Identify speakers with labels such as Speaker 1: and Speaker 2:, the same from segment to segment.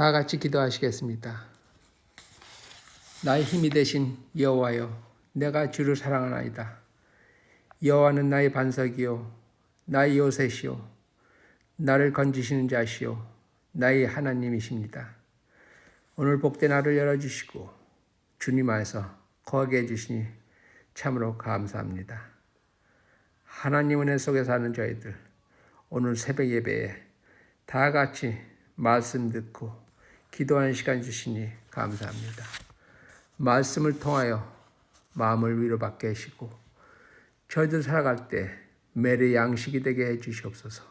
Speaker 1: 다 같이 기도하시겠습니다. 나의 힘이 되신 여호와여, 내가 주를 사랑하나이다. 여호와는 나의 반석이요 나의 요새시요 나를 건지시는 자시요 나의 하나님이십니다. 오늘 복된 하루를 열어주시고 주님 안에서 거하게 해주시니 참으로 감사합니다. 하나님 은혜 속에 사는 저희들, 오늘 새벽 예배에 다 같이 말씀 듣고 기도하는 시간 주시니 감사합니다. 말씀을 통하여 마음을 위로받게 하시고 저희들 살아갈 때 매일의 양식이 되게 해주시옵소서.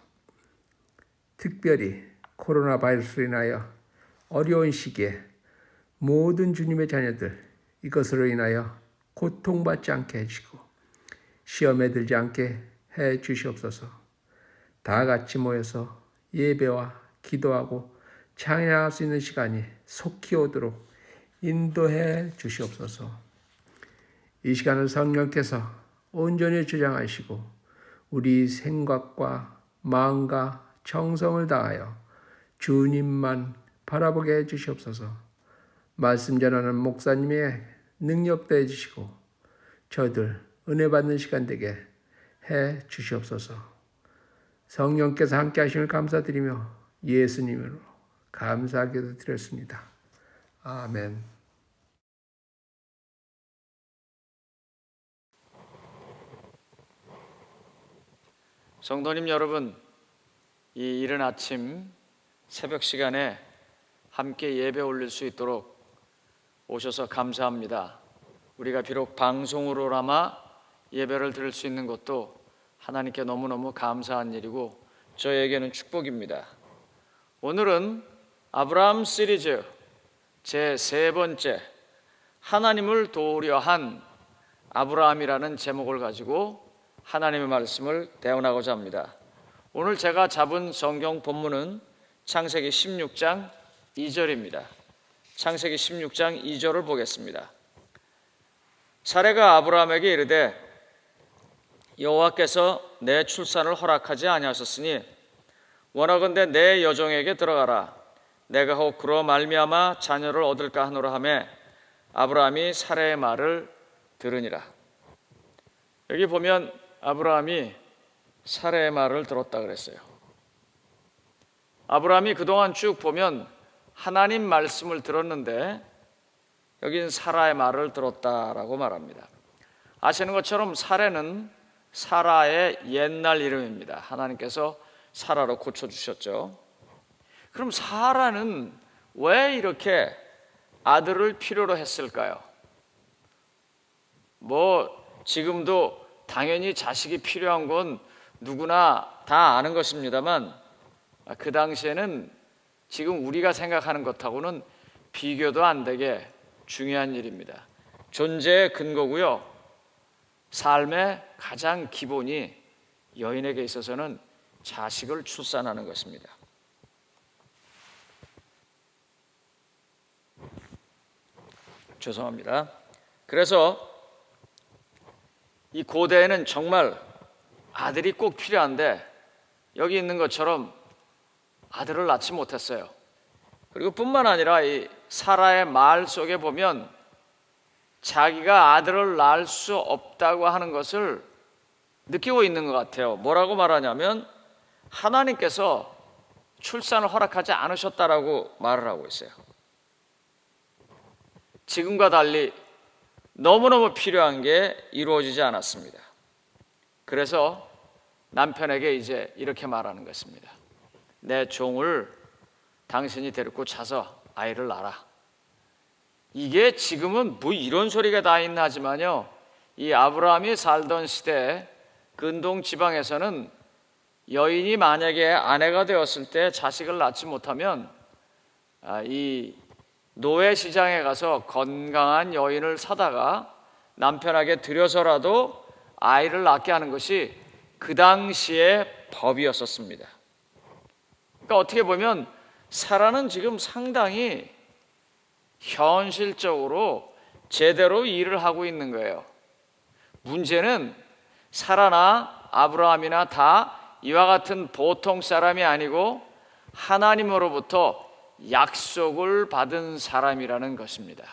Speaker 1: 특별히 코로나 바이러스로 인하여 어려운 시기에 모든 주님의 자녀들 이것으로 인하여 고통받지 않게 해주시고 시험에 들지 않게 해 주시옵소서. 다 같이 모여서 예배와 기도하고 찬양할 수 있는 시간이 속히 오도록 인도해 주시옵소서. 이 시간은 성령께서 온전히 주장하시고 우리 생각과 마음과 정성을 다하여 주님만 바라보게 해 주시옵소서. 말씀 전하는 목사님의 능력 더해 주시고 저들 은혜 받는 시간 되게 해 주시옵소서. 성령께서 함께 하심을 감사드리며 예수님으로 감사하게도 드렸습니다. 아멘.
Speaker 2: 성도님 여러분, 이 이른 아침 새벽 시간에 함께 예배 올릴 수 있도록 오셔서 감사합니다. 우리가 비록 방송으로나마 예배를 드릴 수 있는 것도 하나님께 너무너무 감사한 일이고 저에게는 축복입니다. 오늘은 아브라함 시리즈 제3번째 하나님을 도우려 한 아브라함이라는 제목을 가지고 하나님의 말씀을 대언하고자 합니다. 오늘 제가 잡은 성경 본문은 창세기 16장 2절입니다. 창세기 16장 2절을 보겠습니다. 사레가 아브라함에게 이르되 여호와께서 내 출산을 허락하지 아니하셨으니 원하건대 내 여종에게 들어가라. 내가 혹 그로 말미암아 자녀를 얻을까 하노라 하매 아브라함이 사레의 말을 들으니라. 여기 보면 아브라함이 사레의 말을 들었다 그랬어요. 아브라함이 그동안 쭉 보면 하나님 말씀을 들었는데 여긴 사라의 말을 들었다라고 말합니다. 아시는 것처럼 사레는 사라의 옛날 이름입니다. 하나님께서 사라로 고쳐주셨죠. 그럼 사라는 왜 이렇게 아들을 필요로 했을까요? 지금도 당연히 자식이 필요한 건 누구나 다 아는 것입니다만 그 당시에는 지금 우리가 생각하는 것하고는 비교도 안 되게 중요한 일입니다. 존재의 근거고요. 삶의 가장 기본이 여인에게 있어서는 자식을 출산하는 것입니다. 죄송합니다. 그래서 이 고대에는 정말 아들이 꼭 필요한데 여기 있는 것처럼 아들을 낳지 못했어요. 그리고 뿐만 아니라 이 사라의 말 속에 보면 자기가 아들을 낳을 수 없다고 하는 것을 느끼고 있는 것 같아요. 뭐라고 말하냐면 하나님께서 출산을 허락하지 않으셨다라고 말을 하고 있어요. 지금과 달리 너무너무 필요한 게 이루어지지 않았습니다. 그래서 남편에게 이제 이렇게 말하는 것입니다. 내 종을 당신이 데리고 자서 아이를 낳아라. 이게 지금은 뭐 이런 소리가 다 있나 하지만요, 이 아브라함이 살던 시대 근동 지방에서는 여인이 만약에 아내가 되었을 때 자식을 낳지 못하면 이 노예 시장에 가서 건강한 여인을 사다가 남편에게 들여서라도 아이를 낳게 하는 것이 그 당시의 법이었었습니다. 그러니까 어떻게 보면 사라는 지금 상당히 현실적으로 제대로 일을 하고 있는 거예요. 문제는 사라나 아브라함이나 다 이와 같은 보통 사람이 아니고 하나님으로부터 약속을 받은 사람이라는 것입니다.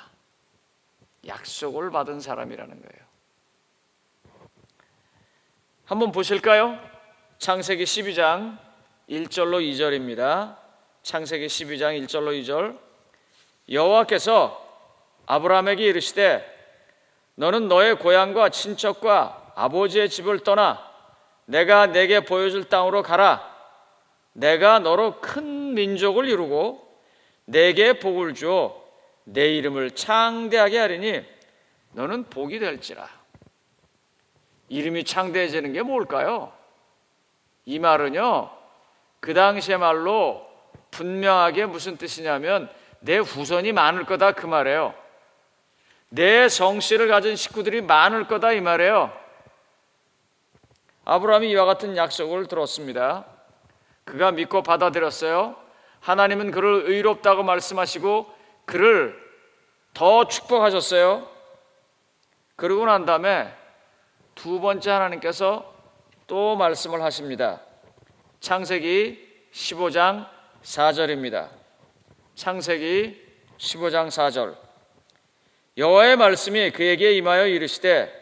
Speaker 2: 약속을 받은 사람이라는 거예요. 한번 보실까요? 창세기 12장 1절로 2절입니다. 창세기 12장 1절로 2절. 여호와께서 아브라함에게 이르시되 너는 너의 고향과 친척과 아버지의 집을 떠나 내가 내게 보여줄 땅으로 가라. 내가 너로 큰 민족을 이루고 내게 복을 주어 내 이름을 창대하게 하리니 너는 복이 될지라. 이름이 창대해지는 게 뭘까요? 이 말은요, 그 당시의 말로 분명하게 무슨 뜻이냐면 내 후손이 많을 거다 그 말이에요. 내 성씨를 가진 식구들이 많을 거다 이 말이에요. 아브라함이 이와 같은 약속을 들었습니다. 그가 믿고 받아들였어요. 하나님은 그를 의롭다고 말씀하시고 그를 더 축복하셨어요. 그러고 난 다음에 두 번째 하나님께서 또 말씀을 하십니다. 창세기 15장 4절입니다. 창세기 15장 4절. 여호와의 말씀이 그에게 임하여 이르시되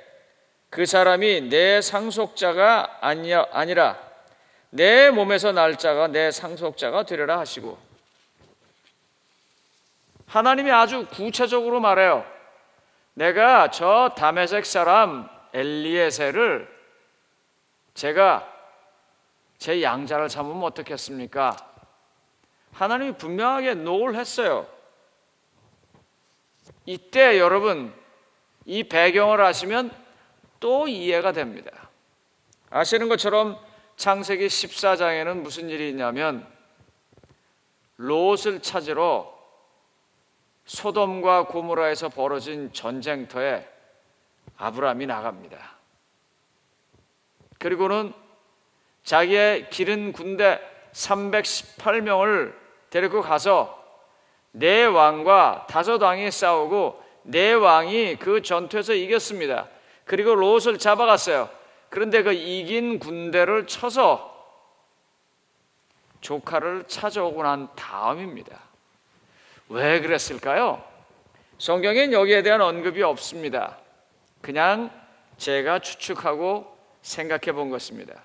Speaker 2: 그 사람이 내 상속자가 아니라 내 몸에서 날 자가 내 상속자가 되리라 하시고, 하나님이 아주 구체적으로 말해요. 내가 저 다메섹 사람 엘리에셀을 제가 제 양자를 삼으면 어떻겠습니까? 하나님이 분명하게 노를 했어요. 이때 여러분 이 배경을 아시면 또 이해가 됩니다. 아시는 것처럼 창세기 14장에는 무슨 일이 있냐면 롯을 찾으러 소돔과 고모라에서 벌어진 전쟁터에 아브라함이 나갑니다. 그리고는 자기의 기른 군대 318명을 데리고 가서 네 왕과 다섯 왕이 싸우고 네 왕이 그 전투에서 이겼습니다. 그리고 롯을 잡아갔어요. 그런데 그 이긴 군대를 쳐서 조카를 찾아오고 난 다음입니다. 왜 그랬을까요? 성경엔 여기에 대한 언급이 없습니다. 그냥 제가 추측하고 생각해 본 것입니다.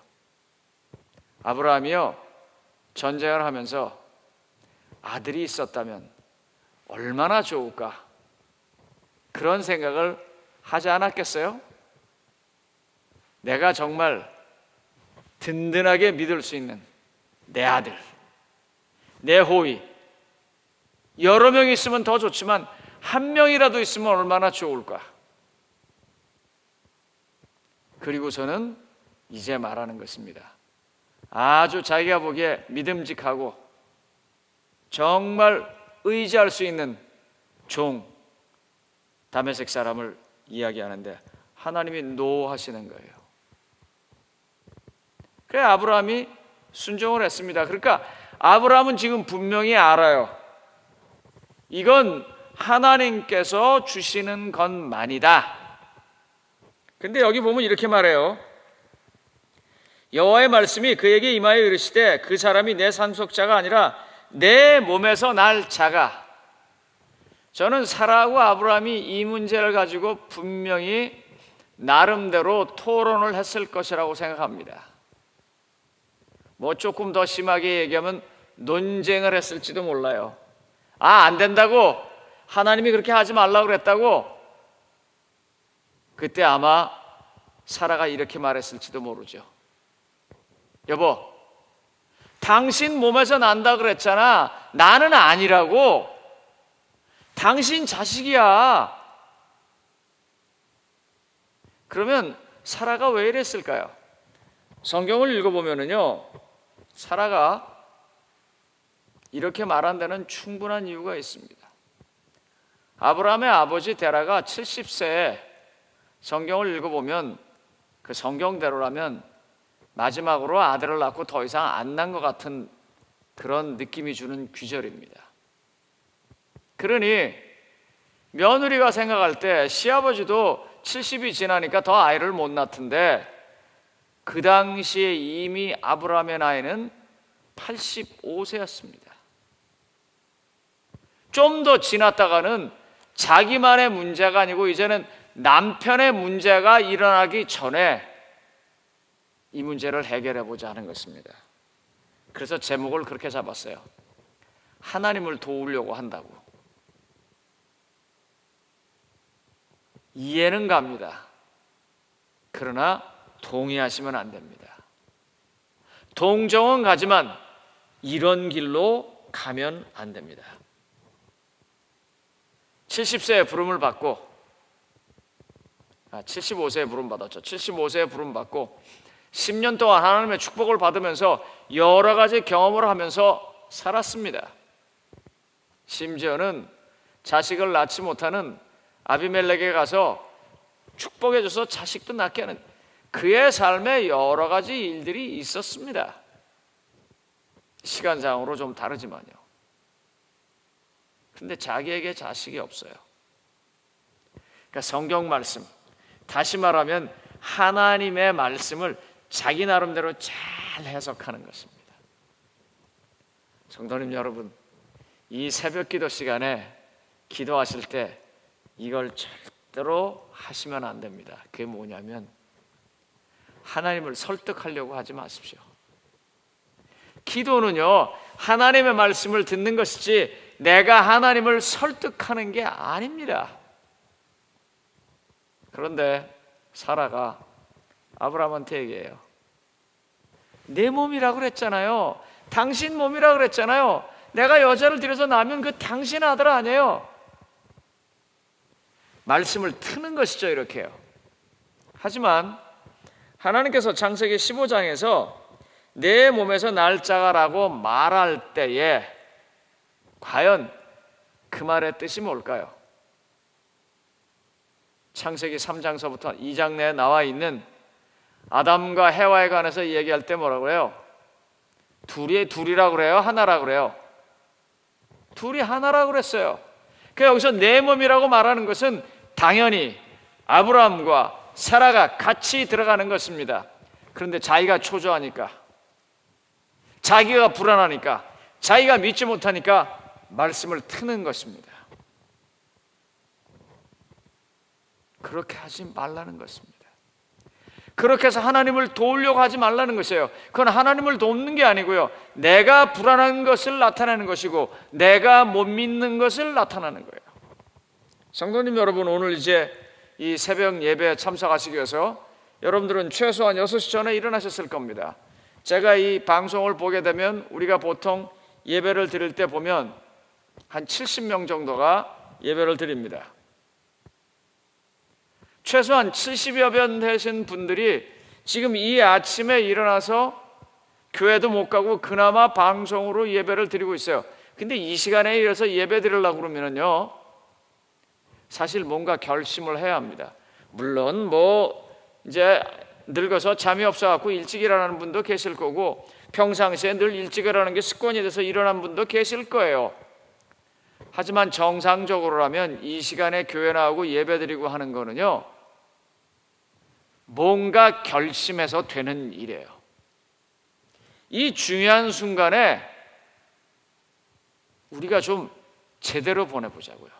Speaker 2: 아브라함이요, 전쟁을 하면서 아들이 있었다면 얼마나 좋을까, 그런 생각을 하지 않았겠어요? 내가 정말 든든하게 믿을 수 있는 내 아들, 내 호의, 여러 명이 있으면 더 좋지만 한 명이라도 있으면 얼마나 좋을까. 그리고서는 이제 말하는 것입니다. 아주 자기가 보기에 믿음직하고 정말 의지할 수 있는 종 다메섹 사람을 이야기하는데 하나님이 노하시는 거예요. 그래 아브라함이 순종을 했습니다. 그러니까 아브라함은 지금 분명히 알아요. 이건 하나님께서 주시는 것만이다. 근데 여기 보면 이렇게 말해요. 여호와의 말씀이 그에게 임하여 이르시되 그 사람이 내 상속자가 아니라 내 몸에서 날 자가. 저는 사라하고 아브라함이 이 문제를 가지고 분명히 나름대로 토론을 했을 것이라고 생각합니다. 뭐 조금 더 심하게 얘기하면 논쟁을 했을지도 몰라요. 안 된다고, 하나님이 그렇게 하지 말라고 그랬다고. 그때 아마 사라가 이렇게 말했을지도 모르죠. 여보, 당신 몸에서 난다 그랬잖아. 나는 아니라고. 당신 자식이야. 그러면 사라가 왜 이랬을까요? 성경을 읽어보면요, 사라가 이렇게 말한 데는 충분한 이유가 있습니다. 아브라함의 아버지 데라가 70세에 성경을 읽어보면 그 성경대로라면 마지막으로 아들을 낳고 더 이상 안 난 것 같은 그런 느낌이 주는 귀절입니다. 그러니 며느리가 생각할 때 시아버지도 70이 지나니까 더 아이를 못 낳던데 그 당시에 이미 아브라함의 나이는 85세였습니다. 좀 더 지났다가는 자기만의 문제가 아니고 이제는 남편의 문제가 일어나기 전에 이 문제를 해결해 보자 하는 것입니다. 그래서 제목을 그렇게 잡았어요. 하나님을 도우려고 한다고. 이해는 갑니다. 그러나 동의하시면 안 됩니다. 동정은 가지만 이런 길로 가면 안 됩니다. 70세에 부름을 받고 75세에 부름 받았죠. 75세에 부름 받고 10년 동안 하나님의 축복을 받으면서 여러 가지 경험을 하면서 살았습니다. 심지어는 자식을 낳지 못하는 아비멜렉에 가서 축복해줘서 자식도 낳게 하는 그의 삶에 여러 가지 일들이 있었습니다. 시간상으로 좀 다르지만요. 근데 자기에게 자식이 없어요. 그러니까 성경 말씀, 다시 말하면 하나님의 말씀을 자기 나름대로 잘 해석하는 것입니다. 성도님 여러분, 이 새벽 기도 시간에 기도하실 때 이걸 절대로 하시면 안 됩니다. 그게 뭐냐면 하나님을 설득하려고 하지 마십시오. 기도는요, 하나님의 말씀을 듣는 것이지 내가 하나님을 설득하는 게 아닙니다. 그런데 사라가 아브라함한테 얘기해요. 내 몸이라고 그랬잖아요. 당신 몸이라고 그랬잖아요. 내가 여자를 들여서 낳으면 그 당신 아들 아니에요. 말씀을 트는 것이죠, 이렇게요. 하지만 하나님께서 창세기 15장에서 내 몸에서 날짜가라고 말할 때에 과연 그 말의 뜻이 뭘까요? 창세기 3장서부터 2장 내에 나와 있는 아담과 해와에 관해서 얘기할 때 뭐라고 해요? 둘이라고 그래요? 하나라고 그래요? 둘이 하나라고 그랬어요. 그 여기서 내 몸이라고 말하는 것은 당연히 아브라함과 사라가 같이 들어가는 것입니다. 그런데 자기가 초조하니까, 자기가 불안하니까, 자기가 믿지 못하니까 말씀을 트는 것입니다. 그렇게 하지 말라는 것입니다. 그렇게 해서 하나님을 도우려고 하지 말라는 것이에요. 그건 하나님을 돕는 게 아니고요, 내가 불안한 것을 나타내는 것이고 내가 못 믿는 것을 나타내는 거예요. 성도님 여러분, 오늘 이제 이 새벽 예배에 참석하시기 위해서 여러분들은 최소한 6시 전에 일어나셨을 겁니다. 제가 이 방송을 보게 되면 우리가 보통 예배를 드릴 때 보면 한 70명 정도가 예배를 드립니다. 최소한 70여 명 되신 분들이 지금 이 아침에 일어나서 교회도 못 가고 그나마 방송으로 예배를 드리고 있어요. 근데 이 시간에 일어서 예배 드리려고 그러면요, 사실 뭔가 결심을 해야 합니다. 물론 이제 늙어서 잠이 없어갖고 일찍 일어나는 분도 계실 거고, 평상시에 늘 일찍 일어나는 게 습관이 돼서 일어난 분도 계실 거예요. 하지만 정상적으로라면 이 시간에 교회 나오고 예배 드리고 하는 거는요, 뭔가 결심해서 되는 일이에요. 이 중요한 순간에 우리가 좀 제대로 보내보자고요.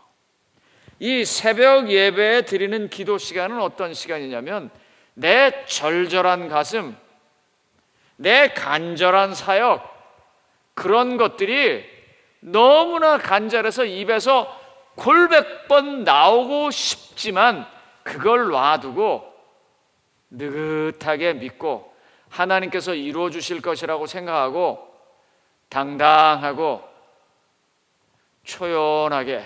Speaker 2: 이 새벽 예배에 드리는 기도 시간은 어떤 시간이냐면, 내 절절한 가슴, 내 간절한 사역, 그런 것들이 너무나 간절해서 입에서 골백번 나오고 싶지만 그걸 놔두고 느긋하게 믿고 하나님께서 이루어 주실 것이라고 생각하고 당당하고 초연하게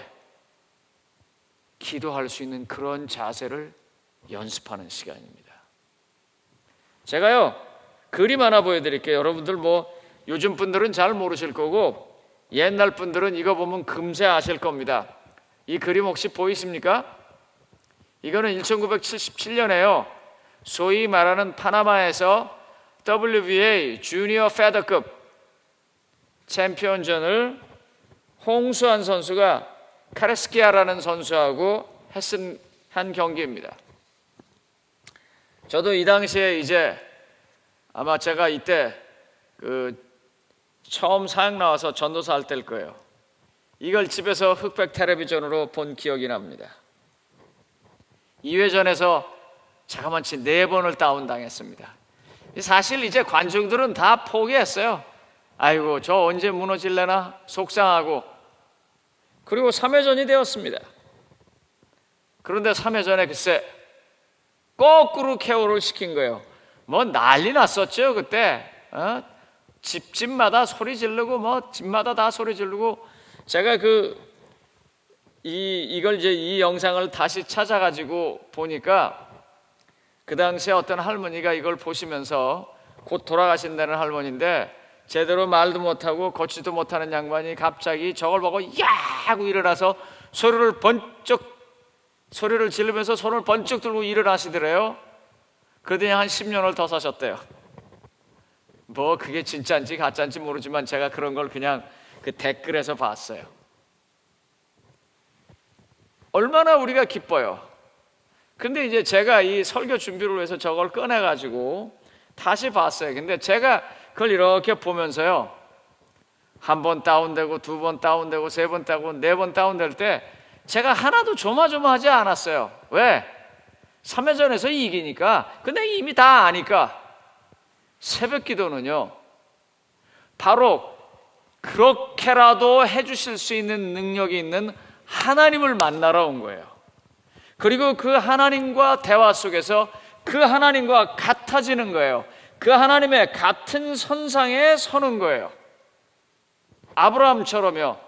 Speaker 2: 기도할 수 있는 그런 자세를 연습하는 시간입니다. 제가요, 그림 하나 보여드릴게요. 여러분들 요즘 분들은 잘 모르실 거고 옛날 분들은 이거 보면 금세 아실 겁니다. 이 그림 혹시 보이십니까? 이거는 1977년에요. 소위 말하는 파나마에서 WBA 주니어 페더급 챔피언전을 홍수환 선수가 카레스키아라는 선수하고 한 경기입니다. 저도 이 당시에 이제 아마 제가 이때 처음 사역 나와서 전도사 할 때일 거예요. 이걸 집에서 흑백 텔레비전으로 본 기억이 납니다. 2회전에서 자그마치 4번을 다운당했습니다. 사실 이제 관중들은 다 포기했어요. 아이고, 저 언제 무너질래나 속상하고. 그리고 3회전이 되었습니다. 그런데 3회전에 글쎄 거꾸로 KO를 시킨 거예요. 뭐 난리 났었죠 그때. 집마다 소리 지르고 뭐 집마다 다 소리 지르고. 제가 이걸 이제 이 영상을 다시 찾아가지고 보니까 그 당시에 어떤 할머니가 이걸 보시면서, 곧 돌아가신다는 할머니인데 제대로 말도 못하고 걷지도 못하는 양반이 갑자기 저걸 보고 야 하고 일어나서 소리를 지르면서 손을 번쩍 들고 일어나시더래요. 그러더니 한 10년을 더 사셨대요. 뭐 그게 진짜인지 가짜인지 모르지만 제가 그런 걸 그냥 그 댓글에서 봤어요. 얼마나 우리가 기뻐요. 근데 이제 제가 이 설교 준비를 위해서 저걸 꺼내가지고 다시 봤어요. 근데 제가 그걸 이렇게 보면서요, 1번 다운되고 2번 다운되고 3번 다운되고 4번 다운될 때 제가 하나도 조마조마하지 않았어요. 왜? 3회전에서 이기니까. 근데 이미 다 아니까. 새벽 기도는요, 바로 그렇게라도 해주실 수 있는 능력이 있는 하나님을 만나러 온 거예요. 그리고 그 하나님과 대화 속에서 그 하나님과 같아지는 거예요. 그 하나님의 같은 선상에 서는 거예요. 아브라함처럼요,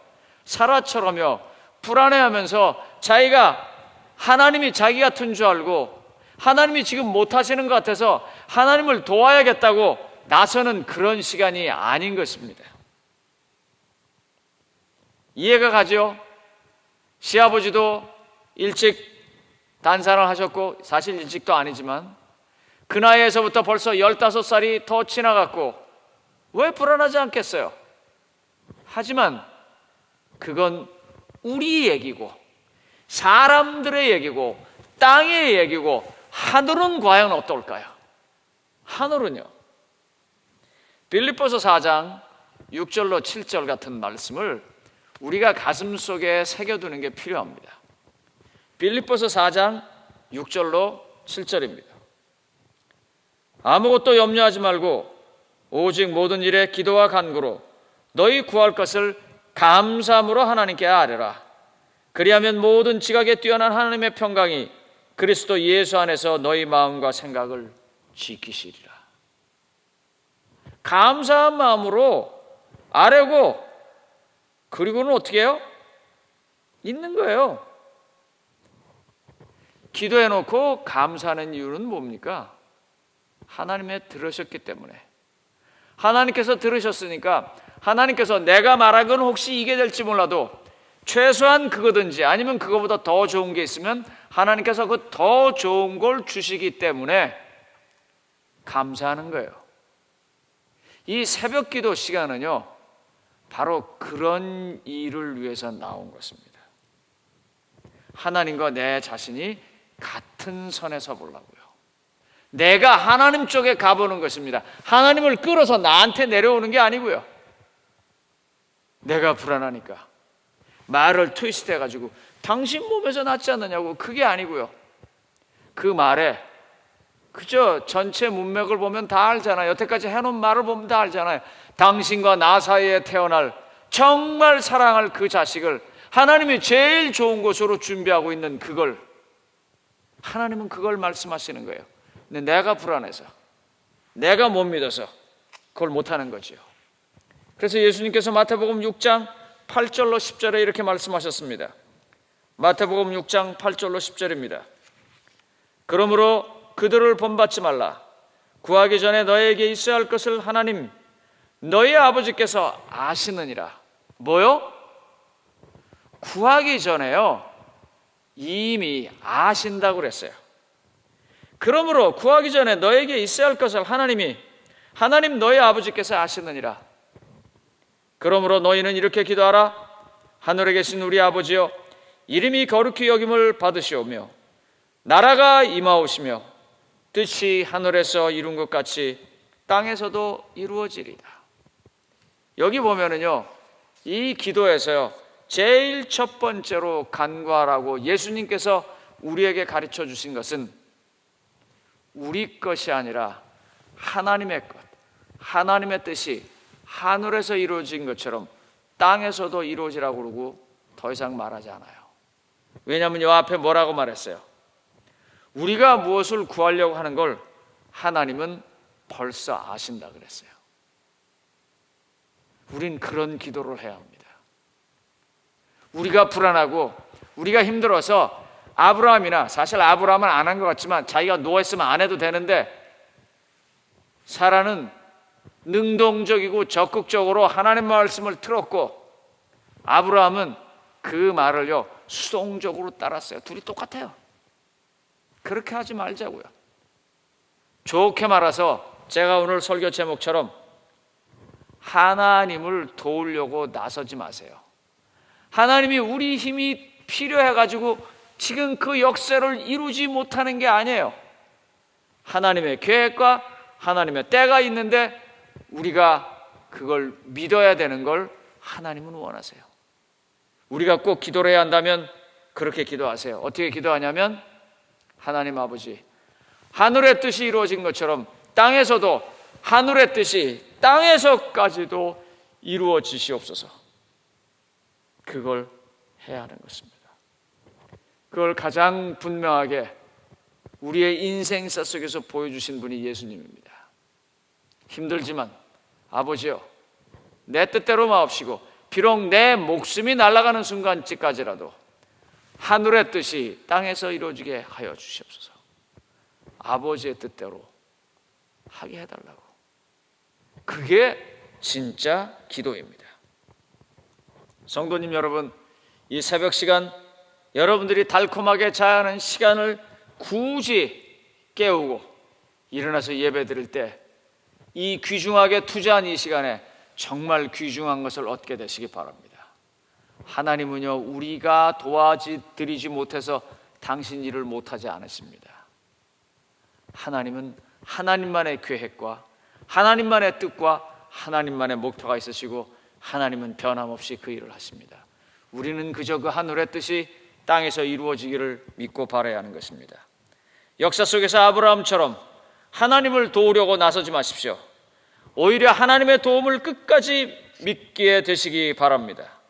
Speaker 2: 사라처럼요, 불안해하면서 자기가 하나님이 자기 같은 줄 알고 하나님이 지금 못하시는 것 같아서 하나님을 도와야겠다고 나서는 그런 시간이 아닌 것입니다. 이해가 가죠? 시아버지도 일찍 단산을 하셨고, 사실 일찍도 아니지만 그 나이에서부터 벌써 15살이 더 지나갔고, 왜 불안하지 않겠어요? 하지만 그건 우리 얘기고 사람들의 얘기고 땅의 얘기고, 하늘은 과연 어떨까요? 하늘은요, 빌립보서 4장 6절로 7절 같은 말씀을 우리가 가슴 속에 새겨두는 게 필요합니다. 빌립보서 4장 6절로 7절입니다. 아무것도 염려하지 말고 오직 모든 일에 기도와 간구로 너희 구할 것을 감사함으로 하나님께 아뢰라. 그리하면 모든 지각에 뛰어난 하나님의 평강이 그리스도 예수 안에서 너희 마음과 생각을 지키시리라. 감사한 마음으로 아뢰고, 그리고는 어떻게 해요? 있는 거예요. 기도해놓고 감사하는 이유는 뭡니까? 하나님의 들으셨기 때문에. 하나님께서 들으셨으니까 하나님께서 내가 말한 건 혹시 이게 될지 몰라도 최소한 그거든지 아니면 그거보다 더 좋은 게 있으면 하나님께서 그 더 좋은 걸 주시기 때문에 감사하는 거예요. 이 새벽 기도 시간은요, 바로 그런 일을 위해서 나온 것입니다. 하나님과 내 자신이 같은 선에 서보려고요. 내가 하나님 쪽에 가보는 것입니다. 하나님을 끌어서 나한테 내려오는 게 아니고요. 내가 불안하니까 말을 트위스트 해가지고 당신 몸에서 낫지 않느냐고, 그게 아니고요. 그 말에 그저 전체 문맥을 보면 다 알잖아요. 여태까지 해놓은 말을 보면 다 알잖아요. 당신과 나 사이에 태어날 정말 사랑할 그 자식을 하나님이 제일 좋은 곳으로 준비하고 있는 그걸, 하나님은 그걸 말씀하시는 거예요. 근데 내가 불안해서, 내가 못 믿어서 그걸 못하는 거지요. 그래서 예수님께서 마태복음 6장 8절로 10절에 이렇게 말씀하셨습니다. 마태복음 6장 8절로 10절입니다. 그러므로 그들을 본받지 말라. 구하기 전에 너에게 있어야 할 것을 하나님 너희 아버지께서 아시느니라. 뭐요? 구하기 전에요, 이미 아신다고 그랬어요. 그러므로 구하기 전에 너에게 있어야 할 것을 하나님 너희 아버지께서 아시느니라. 그러므로 너희는 이렇게 기도하라. 하늘에 계신 우리 아버지여, 이름이 거룩히 여김을 받으시오며 나라가 임하오시며 뜻이 하늘에서 이룬 것 같이 땅에서도 이루어지리다. 여기 보면은요, 이 기도에서요, 제일 첫 번째로 간구하라고 예수님께서 우리에게 가르쳐 주신 것은 우리 것이 아니라 하나님의 것, 하나님의 뜻이 하늘에서 이루어진 것처럼 땅에서도 이루어지라고 그러고 더 이상 말하지 않아요. 왜냐하면 이 앞에 뭐라고 말했어요? 우리가 무엇을 구하려고 하는 걸 하나님은 벌써 아신다 그랬어요. 우린 그런 기도를 해야 합니다. 우리가 불안하고 우리가 힘들어서 아브라함이나, 사실 아브라함은 안 한 것 같지만 자기가 누워있으면 안 해도 되는데, 사라는 능동적이고 적극적으로 하나님 말씀을 들었고 아브라함은 그 말을요 수동적으로 따랐어요. 둘이 똑같아요. 그렇게 하지 말자고요. 좋게 말해서 제가 오늘 설교 제목처럼 하나님을 도우려고 나서지 마세요. 하나님이 우리 힘이 필요해가지고 지금 그 역사를 이루지 못하는 게 아니에요. 하나님의 계획과 하나님의 때가 있는데 우리가 그걸 믿어야 되는 걸 하나님은 원하세요. 우리가 꼭 기도를 해야 한다면 그렇게 기도하세요. 어떻게 기도하냐면, 하나님 아버지, 하늘의 뜻이 이루어진 것처럼 땅에서도 하늘의 뜻이 땅에서까지도 이루어지시옵소서. 그걸 해야 하는 것입니다. 그걸 가장 분명하게 우리의 인생사 속에서 보여주신 분이 예수님입니다. 힘들지만 아버지요, 내 뜻대로 마옵시고 비록 내 목숨이 날아가는 순간까지라도 하늘의 뜻이 땅에서 이루어지게 하여 주시옵소서. 아버지의 뜻대로 하게 해달라고. 그게 진짜 기도입니다. 성도님 여러분, 이 새벽 시간 여러분들이 달콤하게 자야 하는 시간을 굳이 깨우고 일어나서 예배 드릴 때 이 귀중하게 투자한 이 시간에 정말 귀중한 것을 얻게 되시기 바랍니다. 하나님은요, 우리가 도와드리지 못해서 당신 일을 못하지 않으십니다. 하나님은 하나님만의 계획과 하나님만의 뜻과 하나님만의 목표가 있으시고 하나님은 변함없이 그 일을 하십니다. 우리는 그저 그 하늘의 뜻이 땅에서 이루어지기를 믿고 바라야 하는 것입니다. 역사 속에서 아브라함처럼 하나님을 도우려고 나서지 마십시오. 오히려 하나님의 도움을 끝까지 믿게 되시기 바랍니다.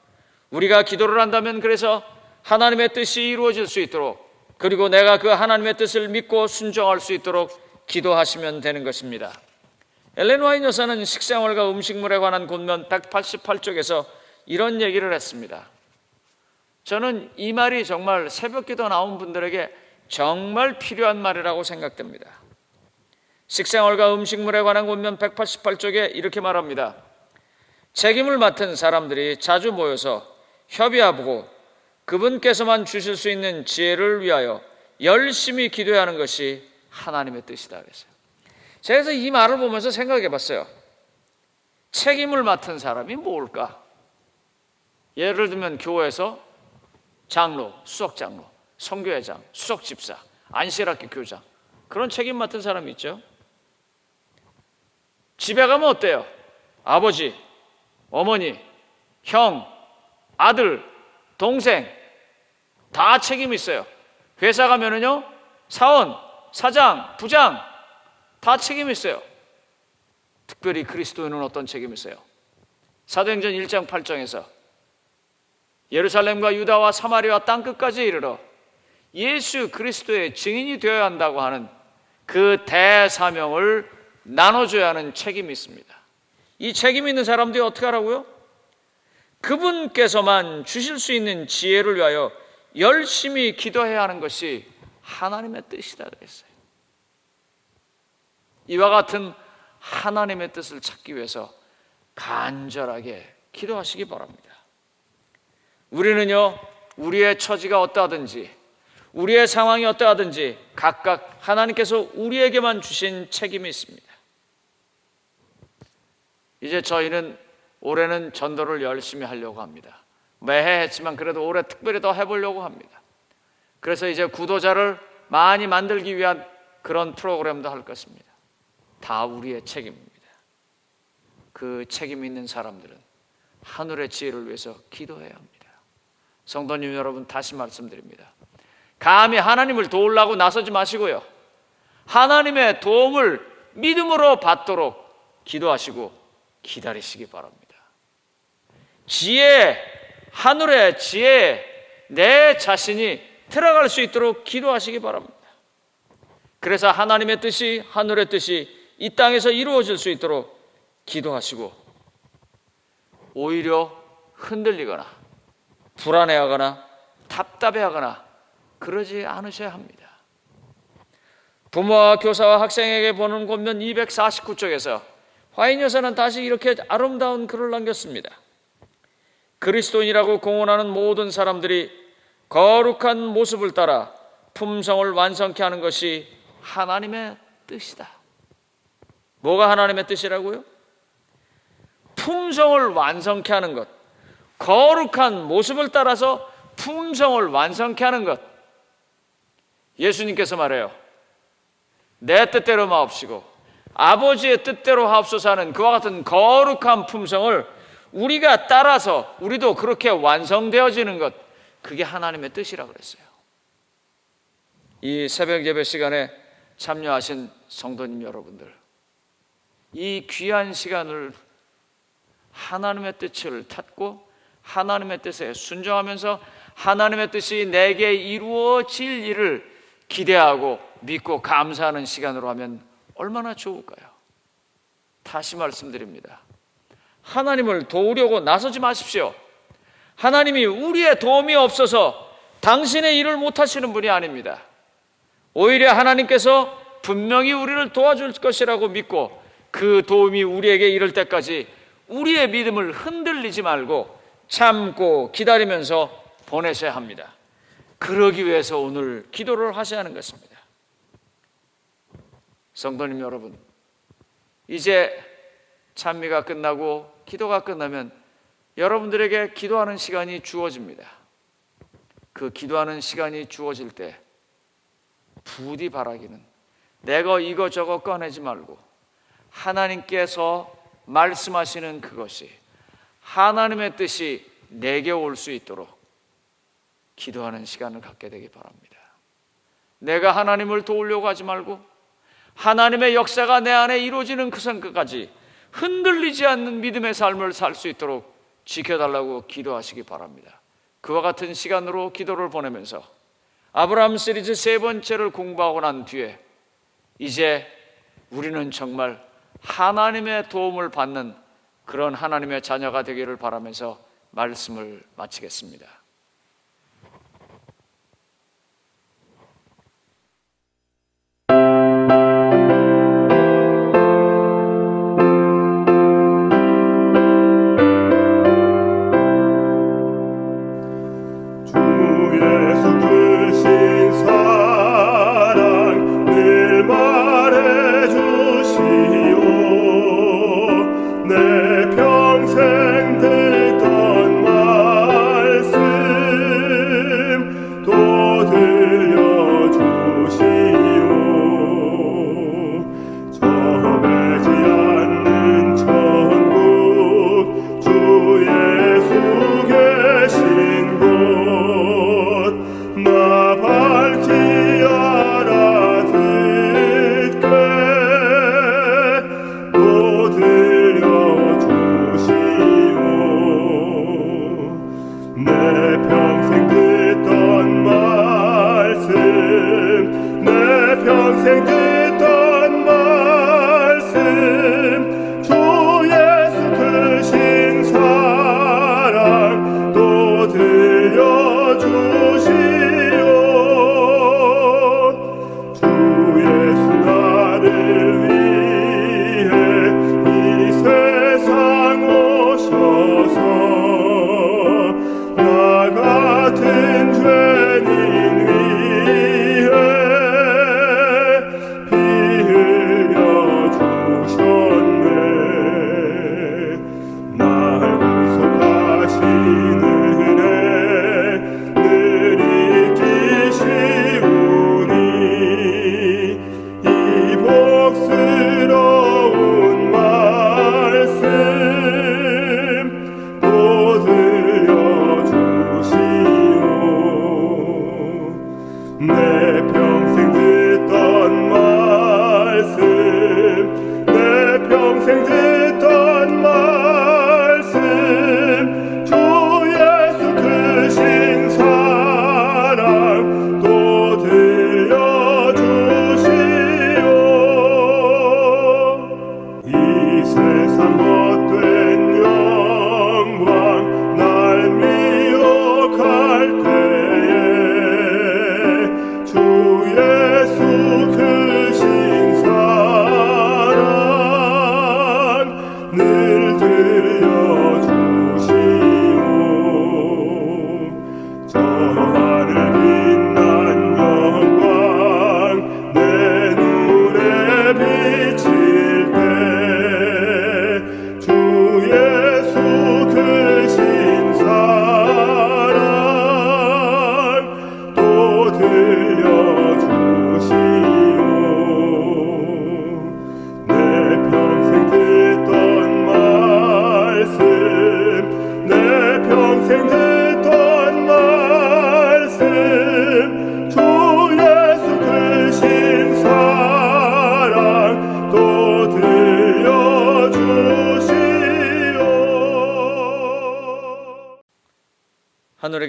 Speaker 2: 우리가 기도를 한다면 그래서 하나님의 뜻이 이루어질 수 있도록, 그리고 내가 그 하나님의 뜻을 믿고 순종할 수 있도록 기도하시면 되는 것입니다. 엘렌 화이트 여사는 식생활과 음식물에 관한 본문 188쪽에서 이런 얘기를 했습니다. 저는 이 말이 정말 새벽기도 나온 분들에게 정말 필요한 말이라고 생각됩니다. 식생활과 음식물에 관한 본문 188쪽에 이렇게 말합니다. 책임을 맡은 사람들이 자주 모여서 협의하고 그분께서만 주실 수 있는 지혜를 위하여 열심히 기도해야 하는 것이 하나님의 뜻이다 그랬어요. 제가 그래서 이 말을 보면서 생각해 봤어요. 책임을 맡은 사람이 뭘까? 예를 들면 교회에서 장로, 수석장로, 선교회장, 수석집사, 안식학교 교장, 그런 책임 맡은 사람이 있죠. 집에 가면 어때요? 아버지, 어머니, 형, 아들, 동생 다 책임이 있어요. 회사 가면은요, 사원, 사장, 부장 다 책임이 있어요. 특별히 그리스도인은 어떤 책임이 있어요? 사도행전 1장 8장에서 예루살렘과 유다와 사마리아 땅끝까지 이르러 예수 그리스도의 증인이 되어야 한다고 하는 그 대사명을 나눠줘야 하는 책임이 있습니다. 이 책임 있는 사람들이 어떻게 하라고요? 그분께서만 주실 수 있는 지혜를 위하여 열심히 기도해야 하는 것이 하나님의 뜻이다 그랬어요. 이와 같은 하나님의 뜻을 찾기 위해서 간절하게 기도하시기 바랍니다. 우리는요, 우리의 처지가 어떠하든지 우리의 상황이 어떠하든지 각각 하나님께서 우리에게만 주신 책임이 있습니다. 이제 저희는 올해는 전도를 열심히 하려고 합니다. 매해 했지만 그래도 올해 특별히 더 해보려고 합니다. 그래서 이제 구도자를 많이 만들기 위한 그런 프로그램도 할 것입니다. 다 우리의 책임입니다. 그 책임 있는 사람들은 하늘의 지혜를 위해서 기도해야 합니다. 성도님 여러분, 다시 말씀드립니다. 감히 하나님을 도우려고 나서지 마시고요, 하나님의 도움을 믿음으로 받도록 기도하시고 기다리시기 바랍니다. 지혜, 하늘의 지혜에 내 자신이 들어갈 수 있도록 기도하시기 바랍니다. 그래서 하나님의 뜻이, 하늘의 뜻이 이 땅에서 이루어질 수 있도록 기도하시고, 오히려 흔들리거나 불안해하거나 답답해하거나 그러지 않으셔야 합니다. 부모와 교사와 학생에게 보는 권면 249쪽에서 화인 여사는 다시 이렇게 아름다운 글을 남겼습니다. 그리스도인이라고 공언하는 모든 사람들이 거룩한 모습을 따라 품성을 완성케 하는 것이 하나님의 뜻이다. 뭐가 하나님의 뜻이라고요? 품성을 완성케 하는 것, 거룩한 모습을 따라서 품성을 완성케 하는 것. 예수님께서 말해요. 내 뜻대로 마옵시고 아버지의 뜻대로 하옵소서 하는 그와 같은 거룩한 품성을 우리가 따라서 우리도 그렇게 완성되어지는 것, 그게 하나님의 뜻이라고 그랬어요. 이 새벽 예배 시간에 참여하신 성도님 여러분들, 이 귀한 시간을 하나님의 뜻을 찾고 하나님의 뜻에 순종하면서 하나님의 뜻이 내게 이루어질 일을 기대하고 믿고 감사하는 시간으로 하면 얼마나 좋을까요? 다시 말씀드립니다. 하나님을 도우려고 나서지 마십시오. 하나님이 우리의 도움이 없어서 당신의 일을 못하시는 분이 아닙니다. 오히려 하나님께서 분명히 우리를 도와줄 것이라고 믿고 그 도움이 우리에게 이를 때까지 우리의 믿음을 흔들리지 말고 참고 기다리면서 보내셔야 합니다. 그러기 위해서 오늘 기도를 하셔야 하는 것입니다. 성도님 여러분, 이제 찬미가 끝나고 기도가 끝나면 여러분들에게 기도하는 시간이 주어집니다. 그 기도하는 시간이 주어질 때 부디 바라기는 내가 이거저거 꺼내지 말고 하나님께서 말씀하시는 그것이 하나님의 뜻이 내게 올 수 있도록 기도하는 시간을 갖게 되기 바랍니다. 내가 하나님을 도우려고 하지 말고 하나님의 역사가 내 안에 이루어지는 그 순간까지 흔들리지 않는 믿음의 삶을 살 수 있도록 지켜달라고 기도하시기 바랍니다. 그와 같은 시간으로 기도를 보내면서 아브라함 시리즈 세 번째를 공부하고 난 뒤에 이제 우리는 정말 하나님의 도움을 받는 그런 하나님의 자녀가 되기를 바라면서 말씀을 마치겠습니다.
Speaker 3: 주 예수 계신 곳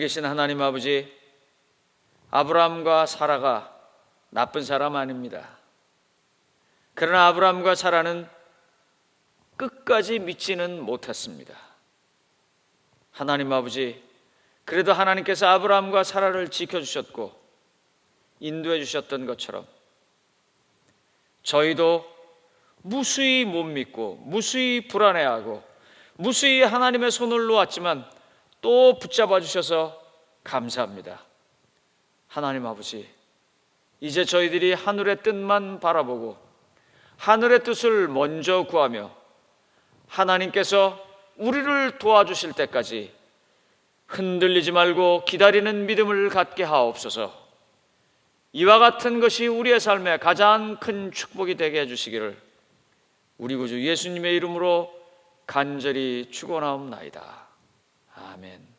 Speaker 2: 계신 하나님 아버지, 아브라함과 사라가 나쁜 사람 아닙니다. 그러나 아브라함과 사라는 끝까지 믿지는 못했습니다. 하나님 아버지, 그래도 하나님께서 아브라함과 사라를 지켜주셨고 인도해 주셨던 것처럼 저희도 무수히 못 믿고 무수히 불안해하고 무수히 하나님의 손을 놓았지만 또 붙잡아 주셔서 감사합니다. 하나님 아버지, 이제 저희들이 하늘의 뜻만 바라보고 하늘의 뜻을 먼저 구하며 하나님께서 우리를 도와주실 때까지 흔들리지 말고 기다리는 믿음을 갖게 하옵소서. 이와 같은 것이 우리의 삶에 가장 큰 축복이 되게 해주시기를 우리 구주 예수님의 이름으로 간절히 축원하옵나이다. 아멘.